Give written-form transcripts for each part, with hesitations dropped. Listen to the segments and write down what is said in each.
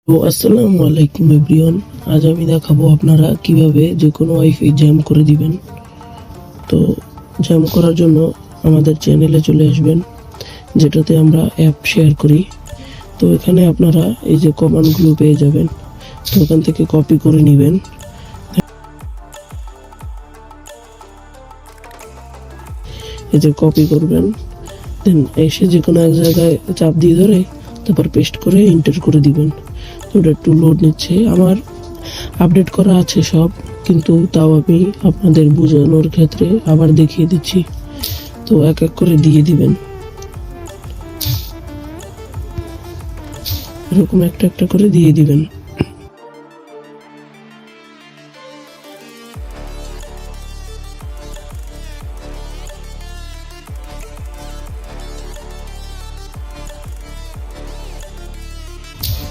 তো আসসালামু আলাইকুম এভরিওয়ান। আজ আমি দেখাবো আপনারা কিভাবে যে কোনো ওয়াইফাই জ্যাম করে দিবেন। তো জ্যাম করার জন্য আমাদের চ্যানেলে চলে আসবেন, যেটাতে আমরা অ্যাপ শেয়ার করি। তো এখানে আপনারা এই যে কমান্ডগুলো পেয়ে যাবেন, তো ওখান থেকে কপি করে নেবেন। এই যে কপি করবেন, দেন এসে যে কোনো এক জায়গায় চাপ দিয়ে ধরে তারপর পেস্ট করে এন্টার করে দিবেন। তো ওটা একটু লোড নিচ্ছে, আমার আপডেট করা আছে সব, কিন্তু তাও আমি আপনাদের বোঝানোর ক্ষেত্রে আবার দেখিয়ে দিচ্ছি। তো এক এক করে দিয়ে দিবেন, এরকম একটা একটা করে দিয়ে দিবেন।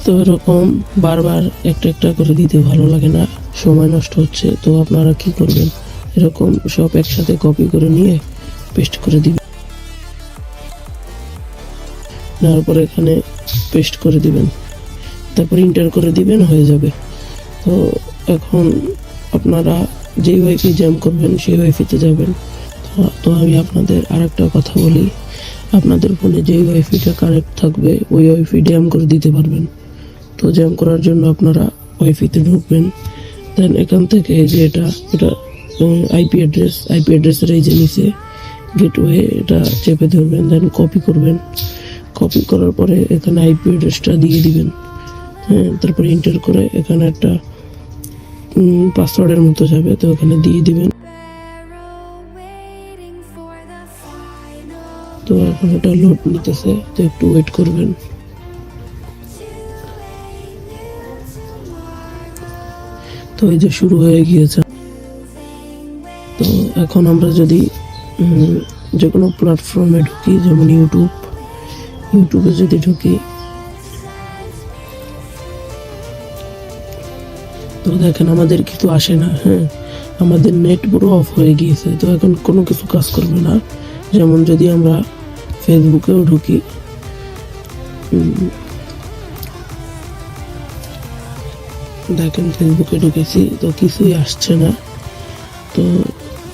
তো এরকম বারবার একটা একটা করে দিতে ভালো লাগে না, সময় নষ্ট হচ্ছে। তো আপনারা কি করবেন, এরকম সব একসাথে কপি করে নিয়ে পেস্ট করে দিবেন। নেওয়ার পর এখানে পেস্ট করে দিবেন, তারপর এন্টার করে দিবেন, হয়ে যাবে। তো এখন আপনারা যেই ওয়াইফাই জ্যাম করবেন সেই ওয়াইফাইতে যাবেন। তো আমি আপনাদের আরেকটা কথা বলি, আপনাদের ফোনে যেই ওয়াইফাইটা কানেক্ট থাকবে ওই ওয়াইফাই জ্যাম করে দিতে পারবেন। তো জ্যাম করার জন্য আপনারা ওয়াইফাইতে ঢুকবেন, দেন এখান থেকে যে এটা আইপি অ্যাড্রেসের এই যে নিচে গেটওয়ে, এটা চেপে ধরবেন, দেন কপি করবেন। কপি করার পরে এখানে আইপি অ্যাড্রেসটা দিয়ে দিবেন, হ্যাঁ। তারপরে এন্টার করে এখানে একটা পাসওয়ার্ডের মতো যাবে, তো এখানে দিয়ে দিবেন। তো এখন এটা লোড নিতেছে, তো একটু ওয়েট করবেন। তো এই যে শুরু হয়ে গিয়েছে। তো এখন আমরা যদি যে কোনো প্ল্যাটফর্মে ঢুকি, যেমন ইউটিউবে যদি ঢুকি, তো দেখেন আমাদের কিছু আসে না, হ্যাঁ। আমাদের নেট পুরো অফ হয়ে গিয়েছে, তো এখন কোনো কিছু কাজ করবে না। যেমন যদি আমরা ফেসবুকেও ঢুকি, দেখেন ফেসবুকে ঢুকেছি, তো কিছুই আসছে না। তো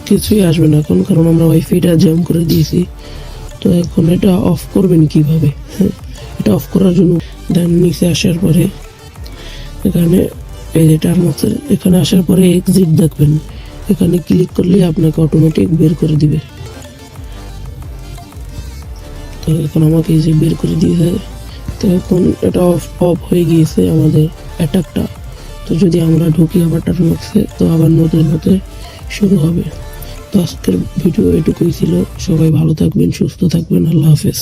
কিছুই আসবে না এখন, কারণ আমরা ওয়াইফাইটা জ্যাম করে দিয়েছি। তো এখন এটা অফ করবেন কিভাবে, হ্যাঁ। এটা অফ করার জন্য দেন নিচে আসার পরে এখানে এই যে টার্মসের এখানে আসার পরে এক্সিট দেখবেন, এখানে ক্লিক করলে আপনাকে অটোমেটিক বের করে দিবে। তো এখন আমাকে এই যে বের করে দিয়েছে, তো এখন এটা অফ হয়ে গিয়েছে আমাদের অ্যাটাকটা। তো যদি আমরা ঢুকি আবার টার্মসে, তো আবার নতুন হতে শুরু হবে। তো আজকের ভিডিও এটুকুই ছিল। সবাই ভালো থাকবেন, সুস্থ থাকবেন, আল্লাহ হাফেজ।